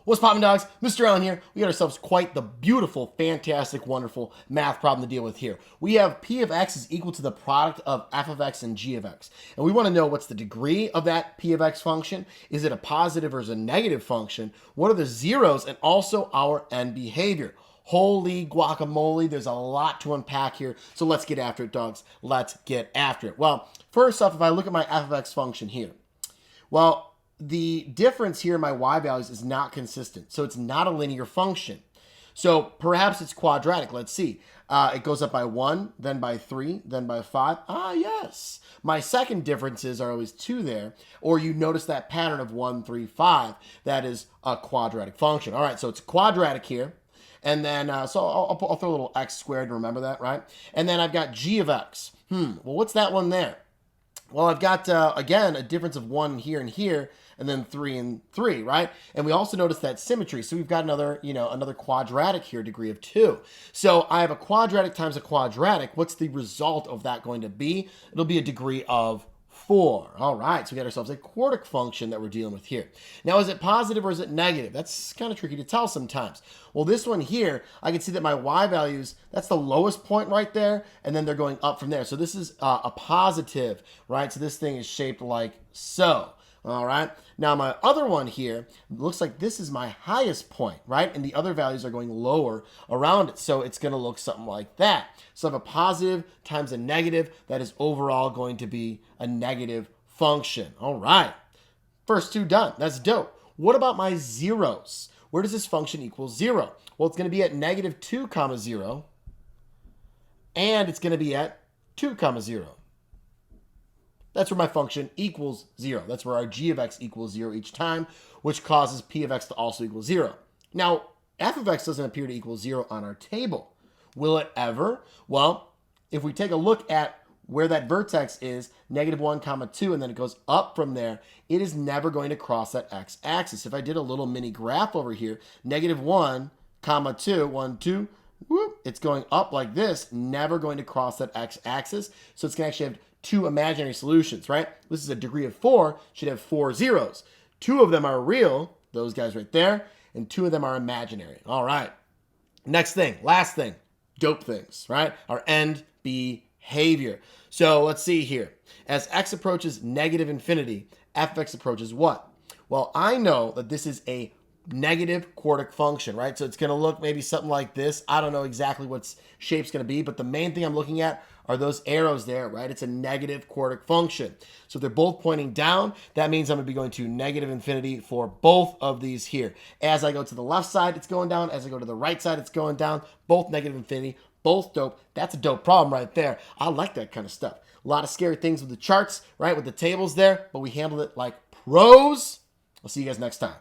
What's poppin', dogs? Mr. Allen here. We got ourselves quite the beautiful, fantastic, wonderful math problem to deal with here. We have p of x is equal to the product of f of x and g of x. And we want to know what's the degree of that p of x function. Is it a positive or is it a negative function? What are the zeros and also our end behavior? Holy guacamole, there's a lot to unpack here. So let's get after it, dogs. Let's get after it. Well, first off, if I look at my f of x function here, well, the difference here in my y values is not consistent. So it's not a linear function. So perhaps it's quadratic. Let's see. It goes up by 1, then by 3, then by 5. Ah, yes. My second differences are always 2 there. Or you notice that pattern of 1, 3, 5. That is a quadratic function. All right, so it's quadratic here. And then, so I'll throw a little x squared to remember that, right? And then I've got g of x. Well, what's that one there? Well, I've got, again, a difference of 1 here and here, and then 3 and 3, right? And we also notice that symmetry. So we've got another, another quadratic here, degree of 2. So I have a quadratic times a quadratic. What's the result of that going to be? It'll be a degree of 4. All right, so we got ourselves a quartic function that we're dealing with here. Now, is it positive or is it negative? That's kind of tricky to tell sometimes. Well, this one here, I can see that my y values, that's the lowest point right there, and then they're going up from there. So this is a positive, right? So this thing is shaped like so. All right. Now, my other one here looks like this is my highest point, right? And the other values are going lower around it. So it's going to look something like that. So I have a positive times a negative. That is overall going to be a negative function. All right. First two done. That's dope. What about my zeros? Where does this function equal 0? Well, it's going to be at negative 2 comma 0. And it's going to be at 2 comma 0. That's where my function equals 0. That's where our g of x equals 0 each time, which causes p of x to also equal 0. Now, f of x doesn't appear to equal 0 on our table. Will it ever? Well, if we take a look at where that vertex is, negative 1 comma 2, and then it goes up from there, it is never going to cross that x-axis. If I did a little mini graph over here, negative 1 comma 2, 1, 2, whoop, it's going up like this, never going to cross that x-axis. So it's going to actually have two imaginary solutions, right? This is a degree of 4, should have 4 zeros. 2 of them are real, those guys right there, and 2 of them are imaginary. All right. Next thing, last thing, dope things, right? Our end behavior. So let's see here. As x approaches negative infinity, f of x approaches what? Well, I know that this is a negative quartic function, right? So it's going to look maybe something like this. I don't know exactly what shape's going to be, but the main thing I'm looking at are those arrows there, right? It's a negative quartic function. So if they're both pointing down, that means I'm going to be going to negative infinity for both of these here. As I go to the left side, it's going down. As I go to the right side, it's going down. Both negative infinity, both dope. That's a dope problem right there. I like that kind of stuff. A lot of scary things with the charts, right? With the tables there, but we handled it like pros. I'll see you guys next time.